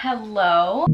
Hello.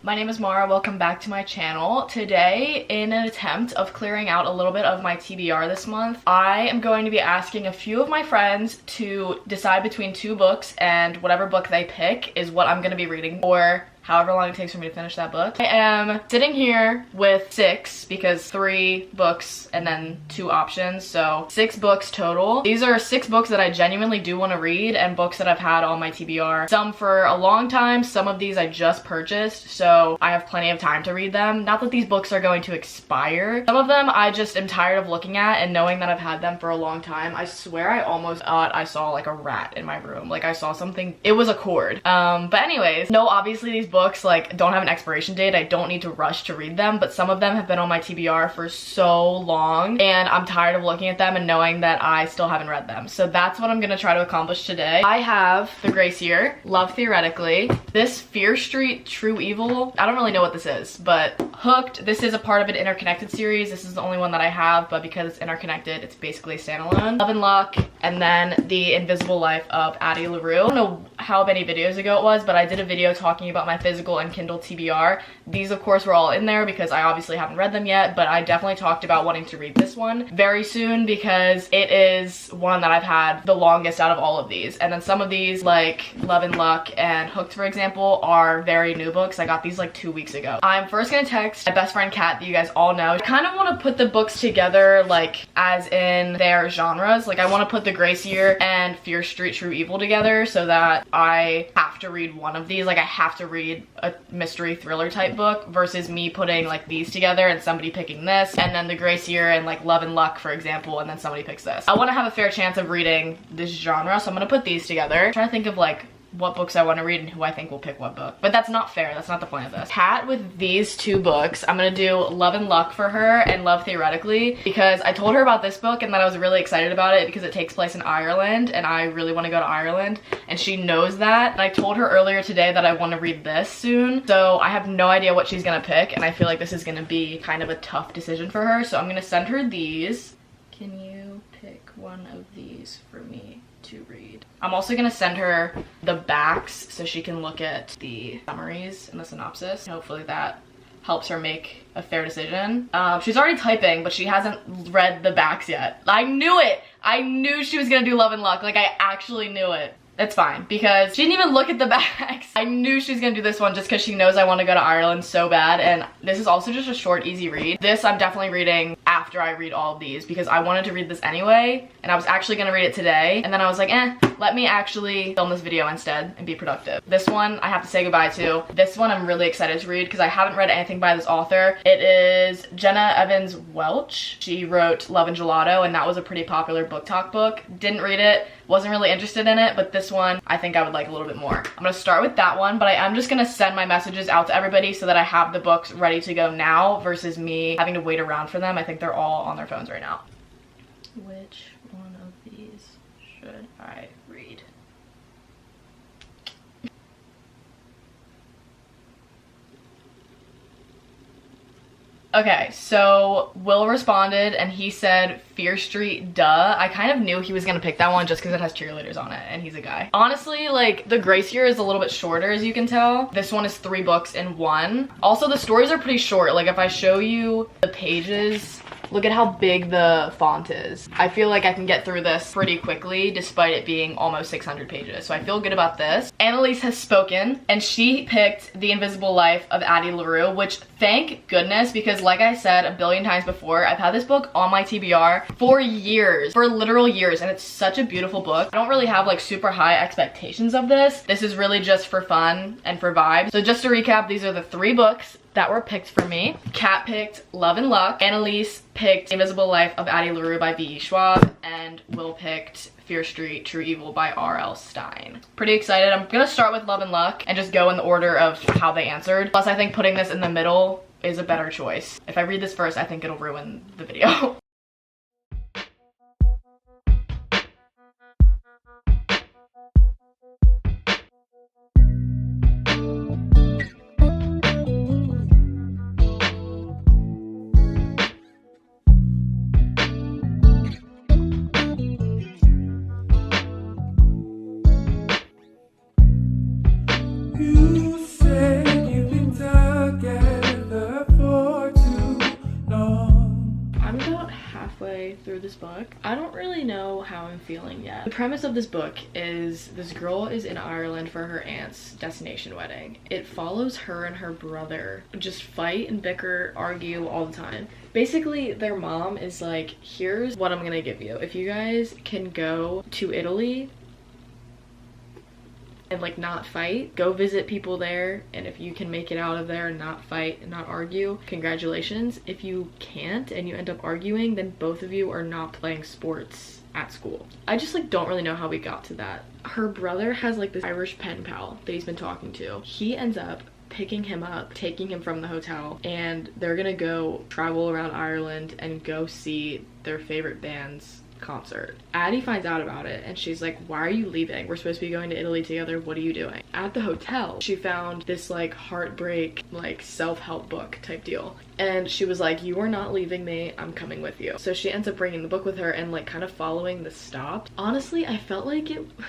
My name is Mara, welcome back to my channel. Today, in an attempt of clearing out a little bit of my TBR this month, I am going to be asking a few of my friends to decide between two books, and whatever book they pick is what I'm going to be reading for however long it takes for me to finish that book. I am sitting here with 6 because 3 books and then 2 options, so 6 books total. These are 6 books that I genuinely do want to read and books that I've had on my TBR. Some for a long time, some of these I just purchased, so I have plenty of time to read them. Not that these books are going to expire. Some of them I just am tired of looking at and knowing that I've had them for a long time. I swear I almost thought I saw like a rat in my room. Like I saw something, it was a cord. But anyways, no, obviously these books like don't have an expiration date. I don't need to rush to read them, but some of them have been on my TBR for so long and I'm tired of looking at them and knowing that I still haven't read them. So that's what I'm gonna try to accomplish today. I have The Gracier, Love Theoretically, this Fear Street True Evil. I don't really know what this is, but Hooked. This is a part of an interconnected series. This is the only one that I have, but because it's interconnected, it's basically a standalone. Love and Luck, and then The Invisible Life of Addie LaRue. I don't know how many videos ago it was, but I did a video talking about my physical and Kindle TBR. These of course were all in there because I obviously haven't read them yet, but I definitely talked about wanting to read this one very soon because it is one that I've had the longest out of all of these. And then some of these, like Love and Luck and Hooked for example, are very new books. I got these like 2 weeks ago. I'm first gonna text my best friend Kat that you guys all know. I kind of want to put the books together like as in their genres. Like I want to put The Gracier and Fear Street True Evil together so that I have to read one of these. Like I have to read a mystery thriller type book versus me putting like these together and somebody picking this, and then The Gracier and like Love and Luck for example, and then somebody picks this. I want to have a fair chance of reading this genre, so I'm gonna put these together. I'm trying to think of like what books I want to read and who I think will pick what book. But that's not fair. That's not the point of this. Kat with these 2 books. I'm gonna do Love and Luck for her and Love Theoretically because I told her about this book and that I was really excited about it because it takes place in Ireland and I really want to go to Ireland and she knows that. And I told her earlier today that I want to read this soon. So I have no idea what she's gonna pick and I feel like this is gonna be kind of a tough decision for her. So I'm gonna send her these. Can you pick one of these for me to read? I'm also gonna send her the backs so she can look at the summaries and the synopsis. Hopefully that helps her make a fair decision. She's already typing, but she hasn't read the backs yet. I knew it! I knew she was gonna do Love and Luck. Like I actually knew it. It's fine because she didn't even look at the backs. I knew she was gonna do this one just because she knows I want to go to Ireland so bad, and this is also just a short, easy read. This I'm definitely reading after I read all of these because I wanted to read this anyway, and I was actually gonna read it today, and then I was like, let me actually film this video instead and be productive. This one I have to say goodbye to. This one I'm really excited to read because I haven't read anything by this author. It is Jenna Evans Welch. She wrote Love and Gelato, and that was a pretty popular book talk book. Didn't read it, wasn't really interested in it, but this one I think I would like a little bit more. I'm gonna start with that one, but I am just gonna send my messages out to everybody so that I have the books ready to go now versus me having to wait around for them. I think they're all on their phones right now. Which one of these should I read? Okay, so Will responded and he said Fear Street, duh. I kind of knew he was gonna pick that one just because it has cheerleaders on it and he's a guy. Honestly, like The Gracier is a little bit shorter as you can tell. This one is 3 books in one. Also the stories are pretty short. Like if I show you the pages, look at how big the font is. I feel like I can get through this pretty quickly despite it being almost 600 pages. So I feel good about this. Annalise has spoken and she picked The Invisible Life of Addie LaRue, which thank goodness, because like I said a billion times before, I've had this book on my TBR for years, for literal years, and it's such a beautiful book. I don't really have like super high expectations of this. This is really just for fun and for vibes. So just to recap, these are the 3 books that were picked for me. Kat picked Love and Luck, Annalise picked Invisible Life of Addie LaRue by V.E. Schwab, and Will picked Fear Street True Evil by R.L. Stein. Pretty excited. I'm gonna start with Love and Luck and just go in the order of how they answered. Plus I think putting this in the middle is a better choice. If I read this first, I think it'll ruin the video. through this book. I don't really know how I'm feeling yet. The premise of this book is this girl is in Ireland for her aunt's destination wedding. It follows her and her brother just fight and bicker, argue all the time. Basically, their mom is like, here's what I'm gonna give you. If you guys can go to Italy and like not fight, go visit people there, and if you can make it out of there and not fight and not argue, congratulations. If you can't and you end up arguing, then both of you are not playing sports at school. I just like don't really know how we got to that. Her brother has like this Irish pen pal that he's been talking to. He ends up picking him up, taking him from the hotel, and they're gonna go travel around Ireland and go see their favorite band's concert. Addie finds out about it and she's like, why are you leaving? We're supposed to be going to Italy together. What are you doing? At the hotel, she found this like heartbreak, like self-help book type deal. And she was like, you are not leaving me, I'm coming with you. So she ends up bringing the book with her and like kind of following the stops. Honestly, I felt like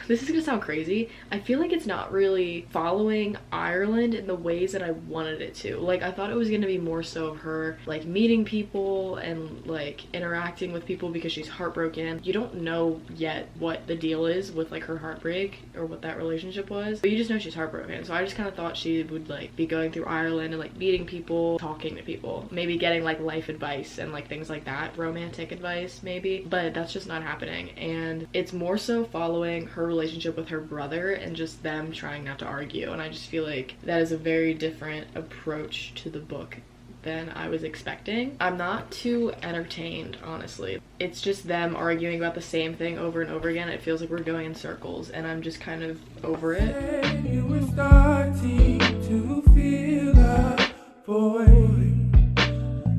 this is gonna sound crazy, I feel like it's not really following Ireland in the ways that I wanted it to. Like, I thought it was gonna be more so of her like meeting people and like interacting with people because she's heartbroken. You don't know yet what the deal is with like her heartbreak or what that relationship was, but you just know she's heartbroken. So I just kind of thought she would like be going through Ireland and like meeting people, talking to people, maybe getting like life advice and like things like that, romantic advice maybe, but that's just not happening. And it's more so following her relationship with her brother and just them trying not to argue. And I just feel like that is a very different approach to the book than I was expecting. I'm not too entertained, honestly. It's just them arguing about the same thing over and over again. It feels like we're going in circles and I'm just kind of over it. You were starting to feel a void.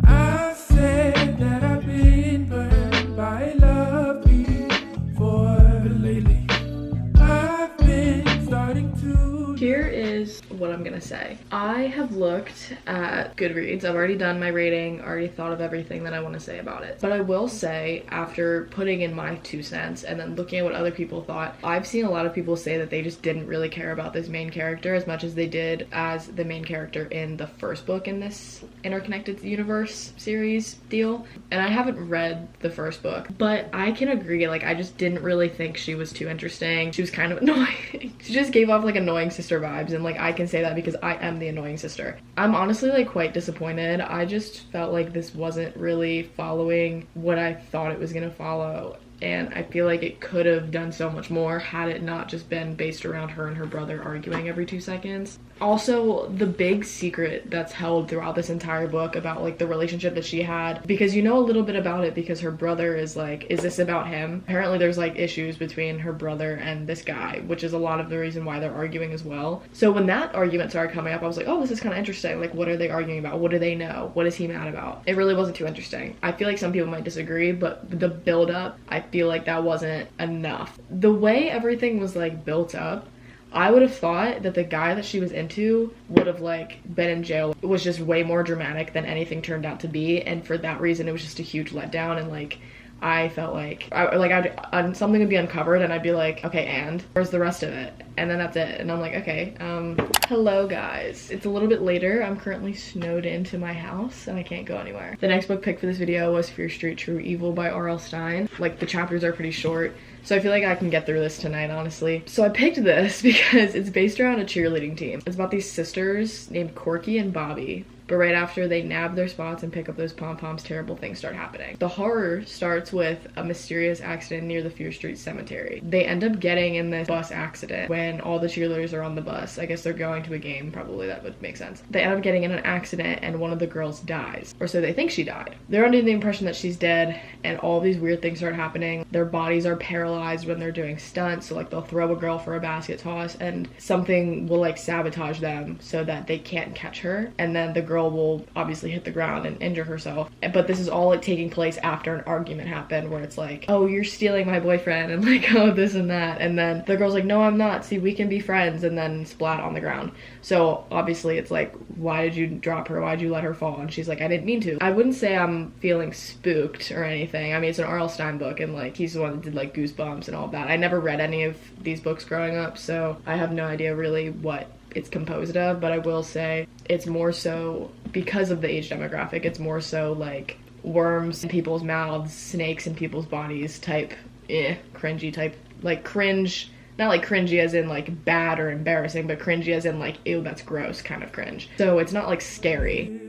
I said that I've been burned by love before, but lately I've been starting to. Here is what I'm gonna say. I have looked at Goodreads. I've already done my rating, already thought of everything that I want to say about it. But I will say, after putting in my 2 cents and then looking at what other people thought, I've seen a lot of people say that they just didn't really care about this main character as much as they did as the main character in the first book in this interconnected universe series deal. And I haven't read the first book, but I can agree, like I just didn't really think she was too interesting. She was kind of annoying. She just gave off like annoying sister vibes, and like I can say that because I am the annoying sister. I'm honestly like quite disappointed. I just felt like this wasn't really following what I thought it was gonna follow, and I feel like it could have done so much more had it not just been based around her and her brother arguing every 2 seconds. Also, the big secret that's held throughout this entire book about like the relationship that she had, because you know a little bit about it because her brother is like, is this about him? Apparently there's like issues between her brother and this guy, which is a lot of the reason why they're arguing as well. So when that argument started coming up, I was like, oh, this is kind of interesting. Like, what are they arguing about? What do they know? What is he mad about? It really wasn't too interesting. I feel like some people might disagree, but the build up, I feel like that wasn't enough. The way everything was like built up, I would have thought that the guy that she was into would have like been in jail. It was just way more dramatic than anything turned out to be, and for that reason it was just a huge letdown. And like I felt like something would be uncovered and I'd be like, okay, and where's the rest of it? And then that's it. And I'm like, okay, hello guys. It's a little bit later. I'm currently snowed into my house and I can't go anywhere. The next book picked for this video was Fear Street True Evil by R.L. Stein. Like, the chapters are pretty short, so I feel like I can get through this tonight, honestly. So I picked this because it's based around a cheerleading team. It's about these sisters named Corky and Bobby. But right after they nab their spots and pick up those pom-poms, terrible things start happening. The horror starts with a mysterious accident near the Fear Street Cemetery. They end up getting in this bus accident when all the cheerleaders are on the bus. I guess they're going to a game, probably, that would make sense. They end up getting in an accident and one of the girls dies. Or so they think she died. They're under the impression that she's dead, and all these weird things start happening. Their bodies are paralyzed when they're doing stunts, so like they'll throw a girl for a basket toss and something will like sabotage them so that they can't catch her, and then the girl will obviously hit the ground and injure herself. But this is all like taking place after an argument happened where it's like, oh, you're stealing my boyfriend, and like, oh, this and that. And then the girl's like, no, I'm not. See, we can be friends. And then splat on the ground. So obviously it's like, why did you drop her? Why'd you let her fall? And she's like, I didn't mean to. I wouldn't say I'm feeling spooked or anything. I mean, it's an R.L. Stein book, and like he's the one that did like Goosebumps and all that. I never read any of these books growing up, so I have no idea really what it's composed of, but I will say it's more so because of the age demographic. It's more so like worms in people's mouths, snakes in people's bodies type, cringy type, like cringe, not like cringy as in like bad or embarrassing, but cringy as in like, ew, that's gross kind of cringe. So it's not like scary.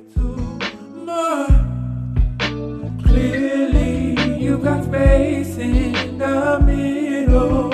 Clearly, you got space in the middle.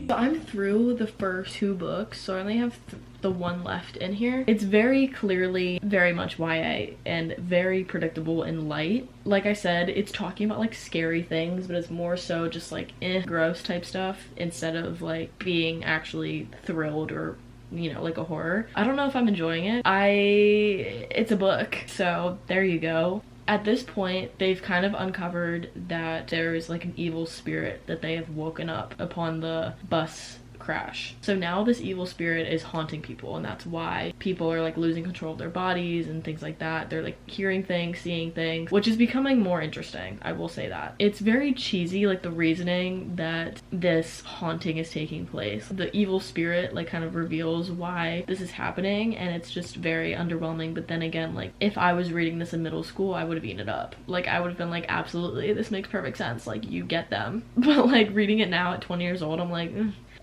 So I'm through the first 2 books, so I only have the one left in here. It's very clearly very much YA and very predictable and light. Like I said, it's talking about like scary things, but it's more so just like gross type stuff instead of like being actually thrilled or, you know, like a horror. I don't know if I'm enjoying it. It's a book, so there you go. At this point, they've kind of uncovered that there is like an evil spirit that they have woken up upon the bus crash. So now this evil spirit is haunting people, and that's why people are like losing control of their bodies and things like that. They're like hearing things, seeing things, which is becoming more interesting, I will say that. It's very cheesy, like the reasoning that this haunting is taking place. The evil spirit like kind of reveals why this is happening, and it's just very underwhelming. But then again, like if I was reading this in middle school, I would have eaten it up. Like I would have been like, absolutely, this makes perfect sense, like you get them. But like reading it now at 20 years old, I'm like,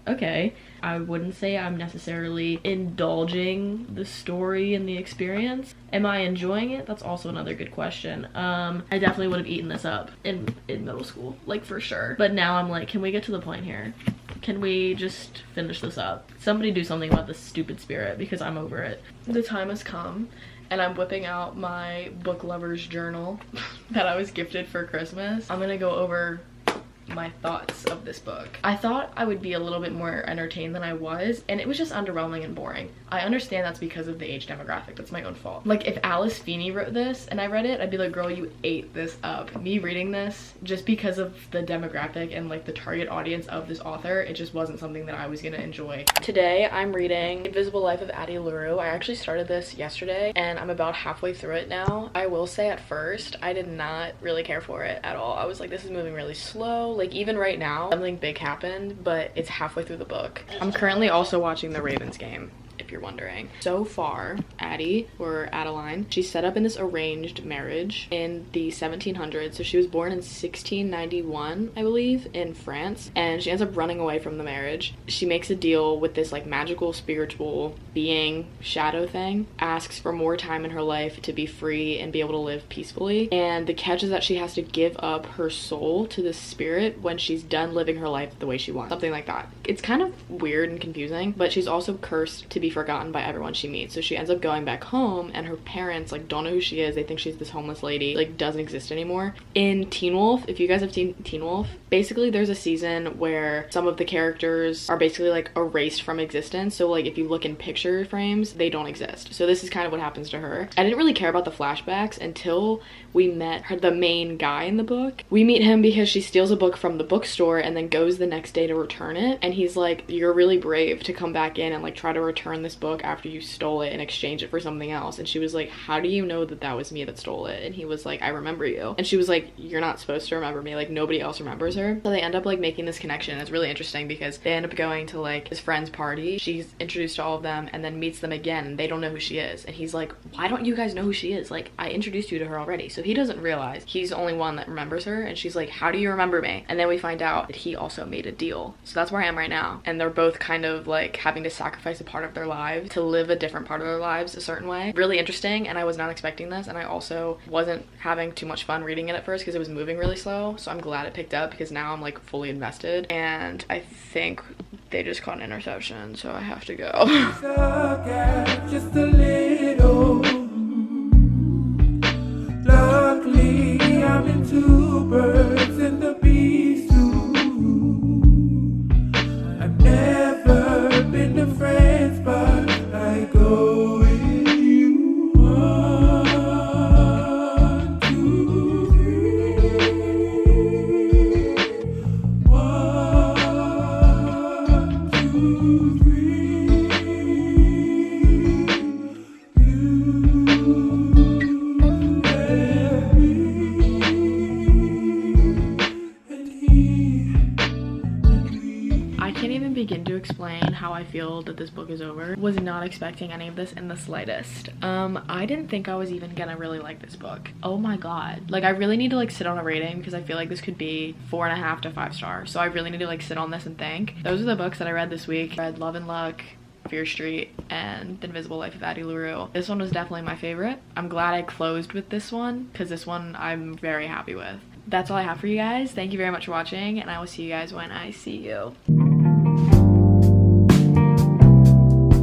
okay. I wouldn't say I'm necessarily indulging the story and the experience. Am I enjoying it? That's also another good question. I definitely would have eaten this up in middle school, like for sure. But now I'm like, can we get to the point here? Can we just finish this up? Somebody do something about this stupid spirit, because I'm over it. The time has come, and I'm whipping out my book lover's journal that I was gifted for Christmas. I'm gonna go over my thoughts of this book. I thought I would be a little bit more entertained than I was, and it was just underwhelming and boring. I understand that's because of the age demographic. That's my own fault. Like if Alice Feeney wrote this and I read it, I'd be like, girl, you ate this up. Me reading this, just because of the demographic and like the target audience of this author, it just wasn't something that I was gonna enjoy. Today I'm reading Invisible Life of Addie LaRue. I actually started this yesterday and I'm about halfway through it now. I will say at first I did not really care for it at all. I was like, this is moving really slow. Like even right now, something big happened, but it's halfway through the book. I'm currently also watching the Ravens game, if you're wondering. So far, Addie, or Adeline, she's set up in this arranged marriage in the 1700s. So she was born in 1691, I believe, in France, and she ends up running away from the marriage. She makes a deal with this like magical spiritual being shadow thing, asks for more time in her life to be free and be able to live peacefully. And the catch is that she has to give up her soul to the spirit when she's done living her life the way she wants. Something like that. It's kind of weird and confusing, but she's also cursed to be forgotten by everyone she meets. So she ends up going back home, and her parents like don't know who she is. They think she's this homeless lady, like doesn't exist anymore. In Teen Wolf, if you guys have seen Teen Wolf, basically there's a season where some of the characters are basically like erased from existence. So like if you look in picture frames, they don't exist. So this is kind of what happens to her. I didn't really care about the flashbacks until we met her, the main guy in the book. We meet him because she steals a book from the bookstore and then goes the next day to return it, and he's like, you're really brave to come back in and like try to return this book after you stole it and exchange it for something else. And she was like, how do you know that that was me that stole it? And he was like, I remember you. And she was like, you're not supposed to remember me, like nobody else remembers her. So they end up like making this connection. It's really interesting because they end up going to like his friend's party. She's introduced to all of them and then meets them again, and they don't know who she is. And he's like, why don't you guys know who she is? Like I introduced you to her already. So he doesn't realize he's the only one that remembers her. And she's like, how do you remember me? And then we find out that he also made a deal. So that's where I am right now. And they're both kind of like having to sacrifice a part of their lives to live a different part of their lives a certain way. Really interesting, and I was not expecting this, and I also wasn't having too much fun reading it at first because it was moving really slow. So I'm glad it picked up because now I'm like fully invested, and I think they just caught an interception, so I have to go. Just a little. Luckily, I'm in two birds in the bees too. I've never been to France, but I go with you. 1, 2, 3. 1, 2, 3. You. I can't even begin to explain how I feel that this book is over. Was not expecting any of this in the slightest. I didn't think I was even gonna really like this book. Oh my god. Like, I really need to like sit on a rating because I feel like this could be 4.5 to 5 stars. So I really need to like sit on this and think. Those are the books that I read this week. I read Love and Luck, Fear Street, and The Invisible Life of Addie LaRue. This one was definitely my favorite. I'm glad I closed with this one because this one I'm very happy with. That's all I have for you guys. Thank you very much for watching, and I will see you guys when I see you.